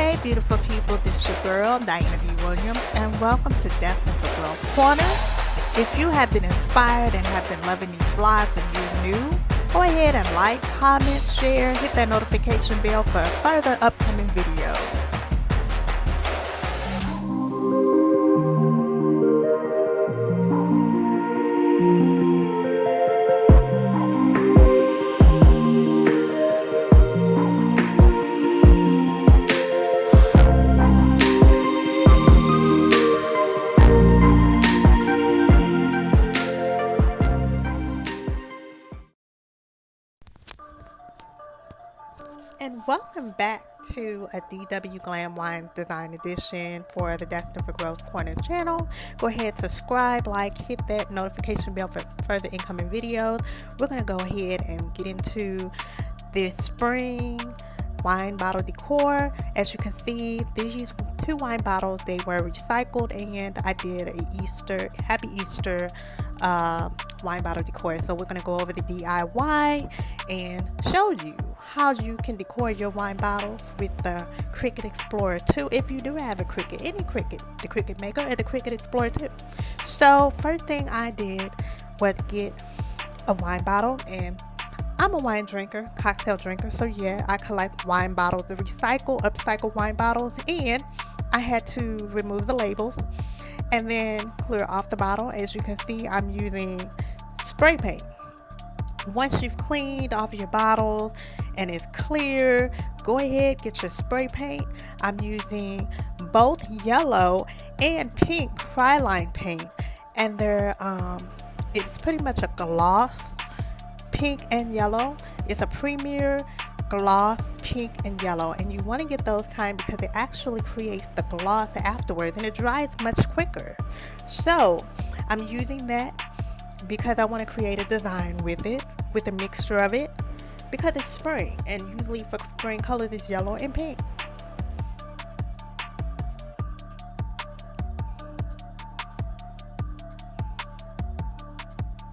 Hey beautiful people, this is your girl Diana D. Williams and welcome to Destined for Growth Corner. If you have been inspired and have been loving these vlogs and you're new, go ahead and like, comment, share, hit that notification bell for further upcoming videos. And welcome back to a DW Glam Wine Design Edition for the Destined for Growth Corner channel. Go ahead, subscribe, like, hit that notification bell for further incoming videos. We're going to go ahead and get into this spring wine bottle decor. As you can see, these two wine bottles, they were recycled, and I did a Happy Easter wine bottle decor. So we're going to go over the DIY and show you how you can decor your wine bottles with the Cricut Explorer 2 if you do have a Cricut, any Cricut, the Cricut Maker or the Cricut Explorer 2. So first thing I did was get a wine bottle, and I'm a wine drinker, cocktail drinker, so yeah, I collect wine bottles, the upcycled wine bottles, and I had to remove the labels and then clear off the bottle. As you can see, I'm using spray paint. Once you've cleaned off your bottle and it's clear, go ahead, get your spray paint. I'm using both yellow and pink Krylon paint, and it's pretty much a gloss, pink and yellow. It's a premier gloss, pink and yellow, and you want to get those kind because it actually creates the gloss afterwards and it dries much quicker. So I'm using that because I want to create a design with it, with a mixture of it, because it's spring, and usually for spring colors it's yellow and pink.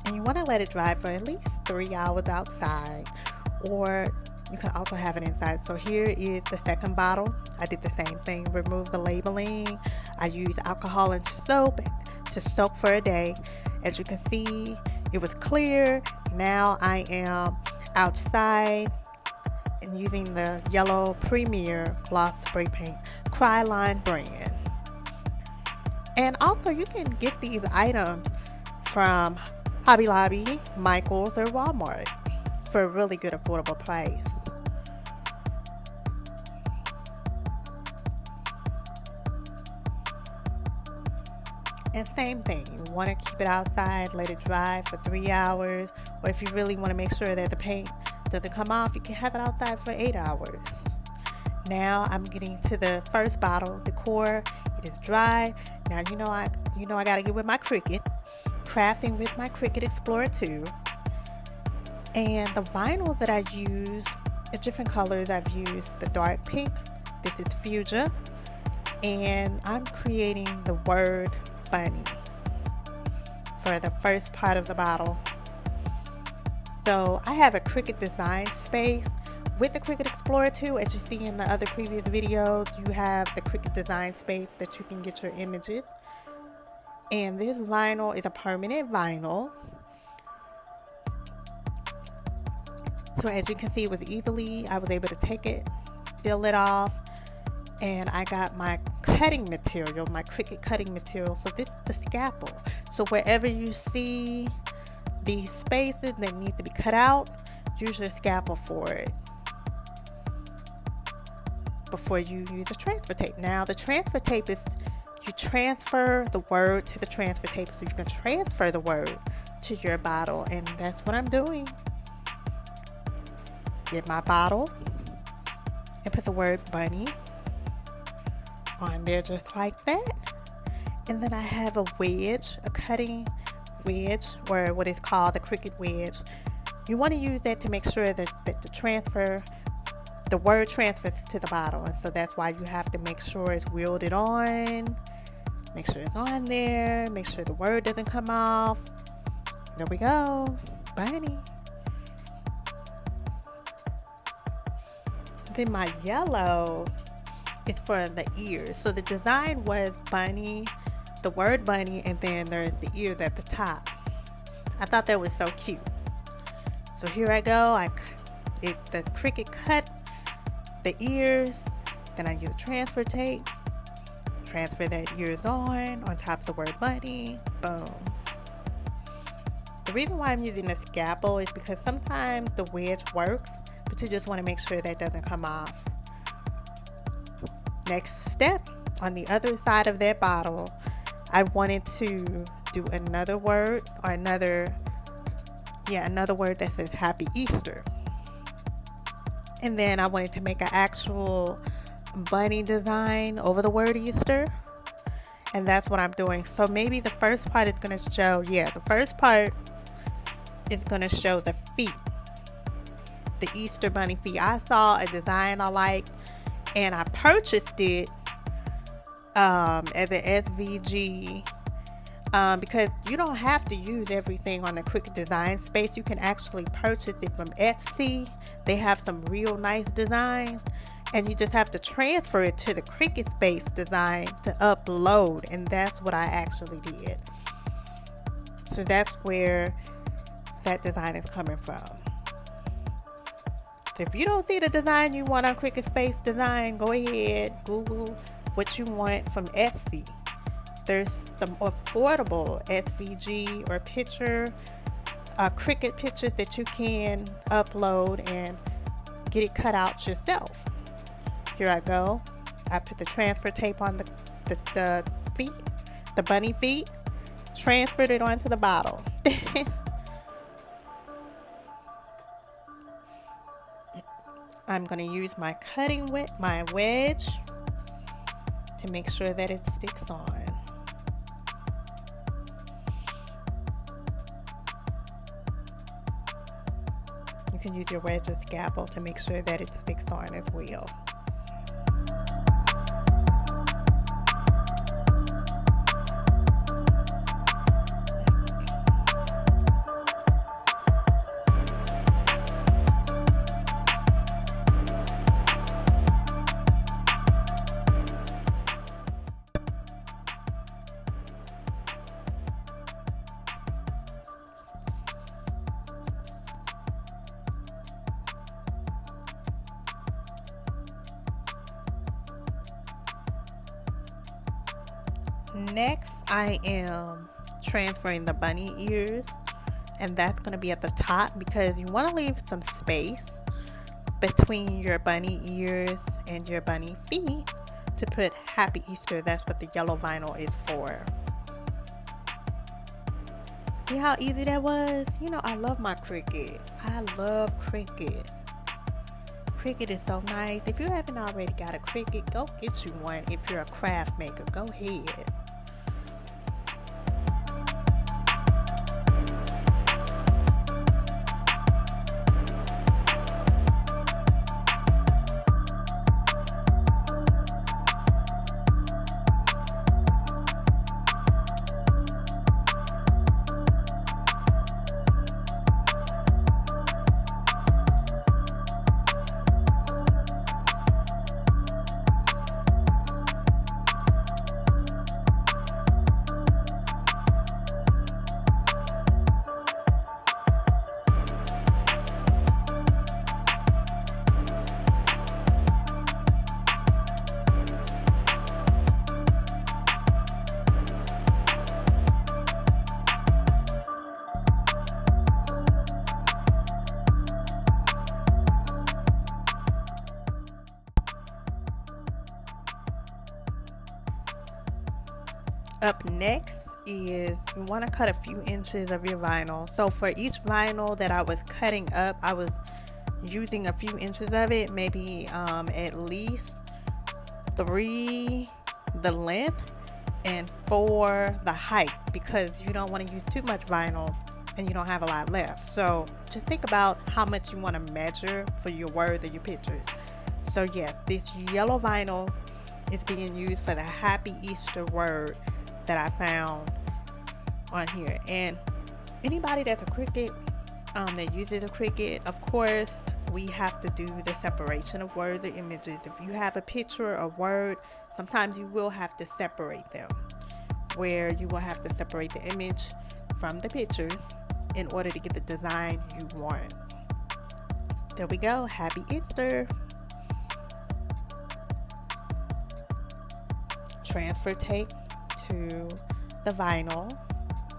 And you want to let it dry for at least 3 hours outside, or you can also have it inside. So here is the second bottle. I did the same thing, remove the labeling. I used alcohol and soap to soak for a day. As you can see, it was clear. Now I am outside and using the yellow premier gloss spray paint, Krylon Brand. And also you can get these items from Hobby Lobby, Michael's, or Walmart for a really good affordable price. And same thing, you want to keep it outside, let it dry for 3 hours, or if you really want to make sure that the paint doesn't come off, you can have it outside for 8 hours. Now I'm getting to the first bottle, Decor. It is dry. Now you know I gotta get with my Cricut, crafting with my Cricut Explorer 2. And the vinyl that I use is different colors. I've used the dark pink, this is Fuchsia, and I'm creating the word bunny for the first part of the bottle. So I have a Cricut design space with the Cricut Explorer 2. As you see in the other previous videos, you have the Cricut design space that you can get your images. And this vinyl is a permanent vinyl. So as you can see, it was I was able to take it, peel it off, and I got my cutting material, my Cricut cutting material. So this is the scalpel. So wherever you see these spaces that need to be cut out, use your scalpel for it before you use the transfer tape. Now the transfer tape is, you transfer the word to the transfer tape so you can transfer the word to your bottle, and that's what I'm doing. Get my bottle and put the word bunny on there just like that. And then I have a wedge, a cutting wedge, or what is called the Cricut wedge. You want to use that to make sure that the word transfers to the bottle, and so that's why you have to make sure it's welded on, make sure it's on there, make sure the word doesn't come off. There we go, bunny. Then my yellow, is for the ears. So the design was bunny, the word bunny, and then there's the ears at the top. I thought that was so cute. So here I go. The Cricut cut the ears, then I use transfer tape, transfer that ears on top of the word bunny, boom. The reason why I'm using the scalpel is because sometimes the wedge works, but you just want to make sure that doesn't come off. Next step, on the other side of that bottle, I wanted to do another word, or another word that says Happy Easter. And then I wanted to make an actual bunny design over the word Easter. And that's what I'm doing. So maybe the first part is going to show, the first part is going to show the feet. The Easter bunny feet. I saw a design I liked, and I purchased it as an SVG. Because you don't have to use everything on the Cricut design space. You can actually purchase it from Etsy. They have some real nice designs, and you just have to transfer it to the Cricut space design to upload, and that's what I actually did. So that's where that design is coming from. So if you don't see the design you want on Cricut space design, go ahead, Google what you want from Etsy. There's some affordable SVG or Cricut pictures that you can upload and get it cut out yourself. Here I go. I put the transfer tape on the feet, the bunny feet, transferred it onto the bottle. I'm going to use my my wedge to make sure that it sticks on. You can use your wedge or scalpel to make sure that it sticks on as well. Next, I am transferring the bunny ears, and that's going to be at the top because you want to leave some space between your bunny ears and your bunny feet to put Happy Easter. That's what the yellow vinyl is for. See how easy that was? You know, I love my Cricut. I love Cricut. Cricut is so nice. If you haven't already got a Cricut, go get you one. If you're a craft maker, go ahead. Up next is you want to cut a few inches of your vinyl. So for each vinyl that I was cutting up, I was using a few inches of it, maybe at least 3 the length and 4 the height, because you don't want to use too much vinyl and you don't have a lot left. So just think about how much you want to measure for your words or your pictures. So yes, this yellow vinyl is being used for the Happy Easter word that I found on here. And anybody that's a Cricut that uses a Cricut, of course, we have to do the separation of word and images. If you have a picture or word, sometimes you will have to separate them, where you will have to separate the image from the pictures in order to get the design you want. There we go. Happy Easter. Transfer tape to the vinyl.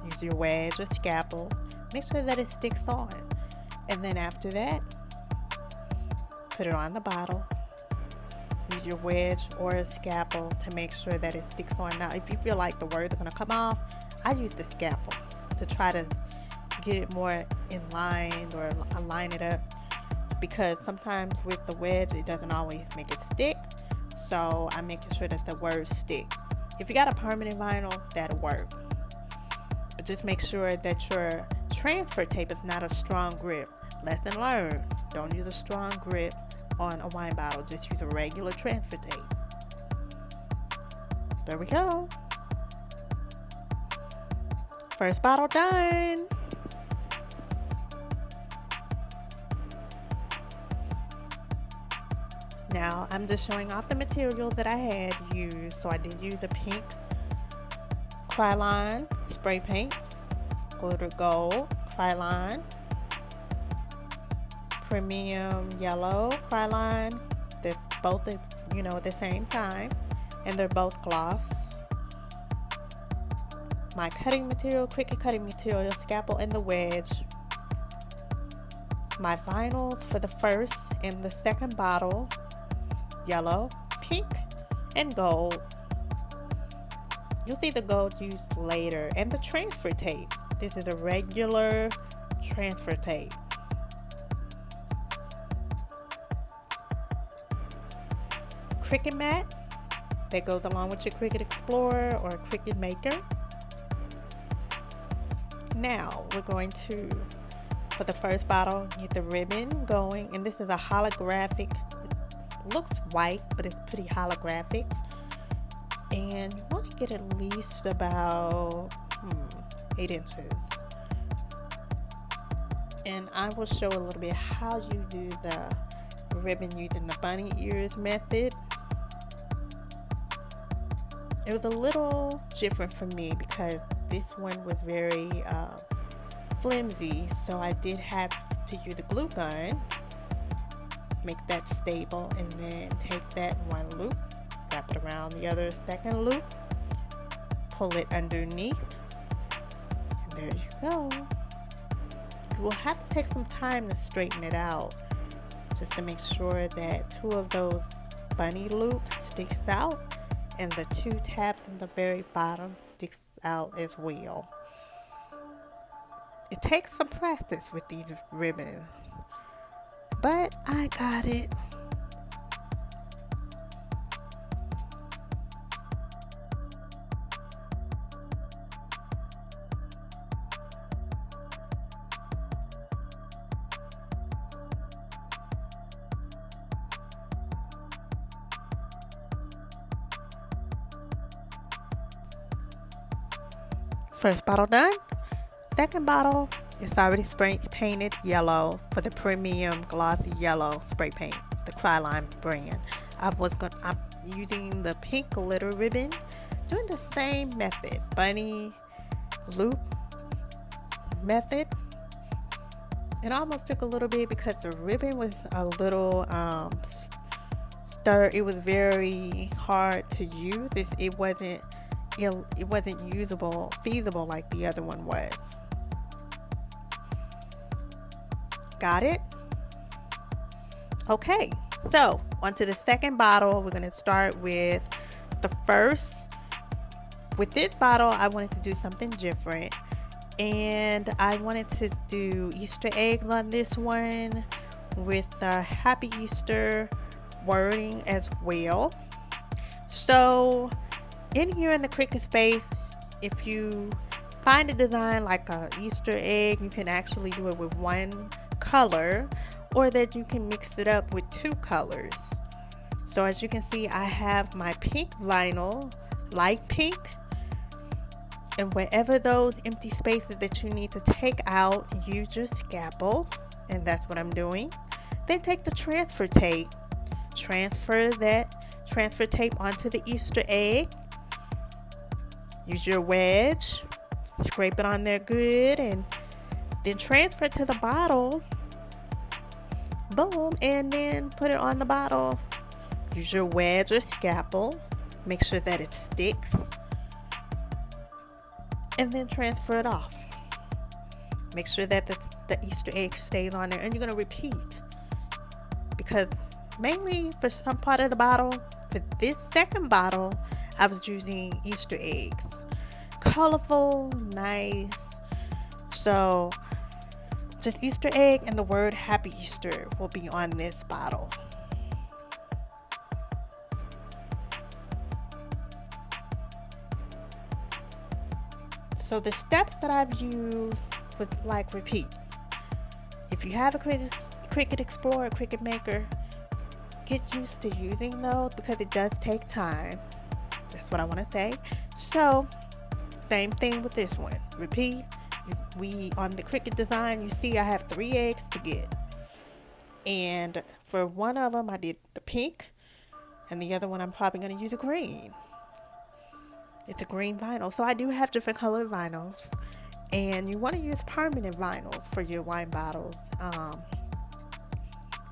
Use your wedge or scalpel. Make sure that it sticks on. And then after that, put it on the bottle. Use your wedge or a scalpel to make sure that it sticks on. Now, if you feel like the words are going to come off, I use the scalpel to try to get it more in line or align it up, because sometimes with the wedge it doesn't always make it stick, so I'm making sure that the words stick. If you got a permanent vinyl, that'll work, but just make sure that your transfer tape is not a strong grip. Lesson learned, don't use a strong grip on a wine bottle, just use a regular transfer tape. There we go. First bottle done. Now I'm just showing off the material that I had used. So I did use a pink Krylon spray paint, glitter gold Krylon, premium yellow Krylon. That's both at the same time, and they're both gloss. My cutting material, Cricut Cutting Material, scalpel, and the wedge. My vinyls for the first and the second bottle, yellow, pink, and gold. You'll see the gold used later. And the transfer tape. This is a regular transfer tape. Cricut mat that goes along with your Cricut Explorer or Cricut Maker. Now we're going to, for the first bottle, get the ribbon going, and this is a holographic. It looks white, but it's pretty holographic, and you want to get at least about 8 inches. And I will show a little bit how you do the ribbon using the bunny ears method. It was a little different for me because this one was very flimsy, so I did have to use a glue gun, make that stable, and then take that one loop, wrap it around the other second loop, pull it underneath, and there you go. You will have to take some time to straighten it out, just to make sure that 2 of those bunny loops sticks out, and the 2 tabs in the very bottom sticks out as well. It takes some practice with these ribbons, but I got it. First bottle done. Second bottle is already spray painted yellow for the premium glossy yellow spray paint, the Krylon brand. I'm using the pink glitter ribbon, doing the same method, bunny loop method. It almost took a little bit because the ribbon was a little it was very hard to use. It wasn't feasible like the other one was. Got it? Okay, so onto the second bottle. We're going to start with the first. With this bottle, I wanted to do something different, and I wanted to do Easter eggs on this one with Happy Easter wording as well. So in here in the Cricut space, if you find a design like a Easter egg, you can actually do it with one color, or that you can mix it up with 2 colors. So as you can see, I have my pink vinyl, light pink, and wherever those empty spaces that you need to take out, use your scalpel, and that's what I'm doing. Then take the transfer tape, transfer tape onto the Easter egg. Use your wedge, scrape it on there good, and then transfer it to the bottle. Boom, and then put it on the bottle. Use your wedge or scalpel, make sure that it sticks, and then transfer it off. Make sure that the Easter egg stays on there, and you're going to repeat, because mainly for some part of the bottle, for this second bottle, I was using Easter eggs. Colorful, nice. So just Easter egg and the word Happy Easter will be on this bottle. So the steps that I've used would like repeat. If you have a Cricut Explorer, Cricut Maker, get used to using those because it does take time. That's what I want to say. So same thing with this one. Repeat. We on the Cricut design, you see I have 3 eggs to get, and for one of them I did the pink, and the other one I'm probably going to use a green. It's a green vinyl. So I do have different colored vinyls, and you want to use permanent vinyls for your wine bottles.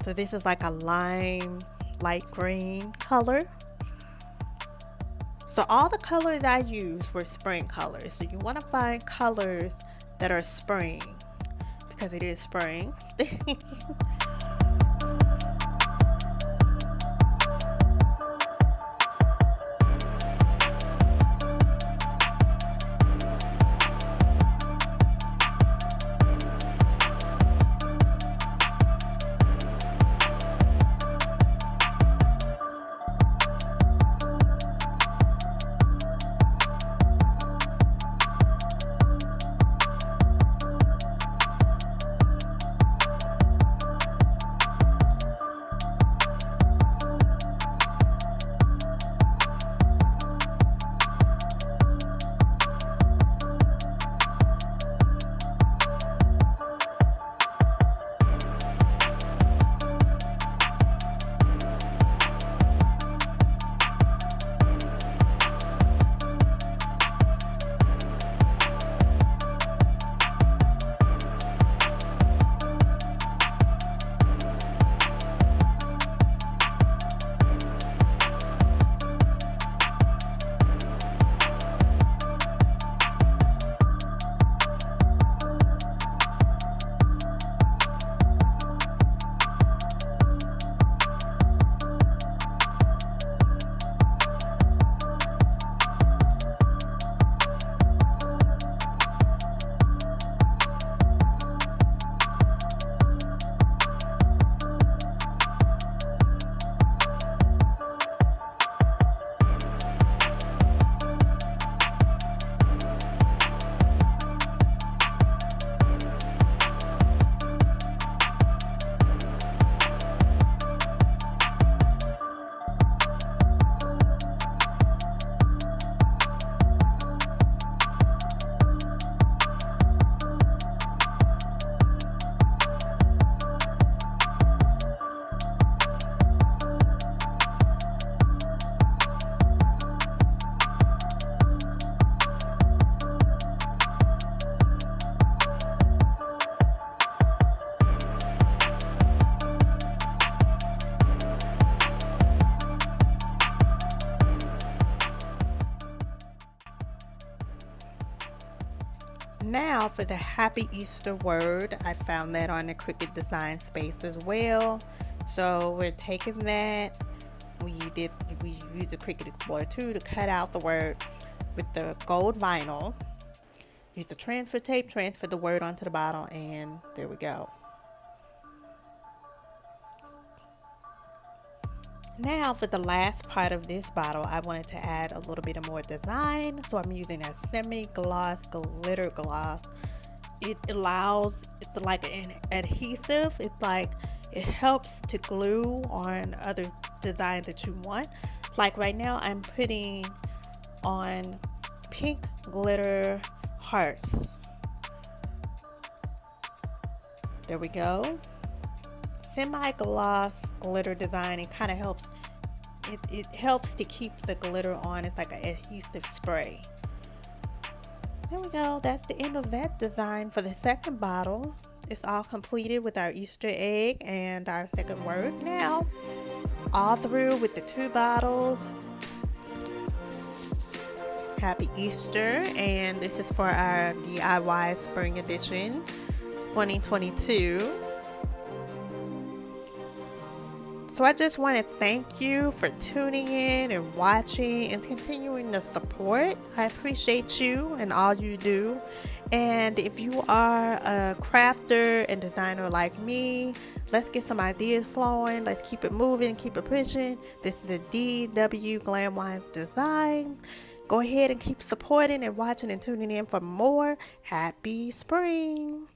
So this is like a lime light green color. So all the colors I used were spring colors. So you want to find colors that are spring, because it is spring. Now for the Happy Easter word, I found that on the Cricut Design Space as well. So we're taking that. We used the Cricut Explorer 2 to cut out the word with the gold vinyl. Use the transfer tape, transfer the word onto the bottle, and there we go. Now for the last part of this bottle, I wanted to add a little bit of more design. So I'm using a semi-gloss glitter gloss. It's like an adhesive. It's like, it helps to glue on other designs that you want. Like right now I'm putting on pink glitter hearts. There we go. semi-gloss glitter design. It kind of helps. It helps to keep the glitter on. It's like an adhesive spray. There we go. That's the end of that design for the second bottle. It's all completed with our Easter egg and our second word. Now, all through with the 2 bottles. Happy Easter, and this is for our DIY Spring Edition 2022. So I just want to thank you for tuning in and watching and continuing to support. I appreciate you and all you do. And if you are a crafter and designer like me, let's get some ideas flowing. Let's keep it moving, keep it pushing. This is a DW Glam Wines Design. Go ahead and keep supporting and watching and tuning in for more. Happy spring!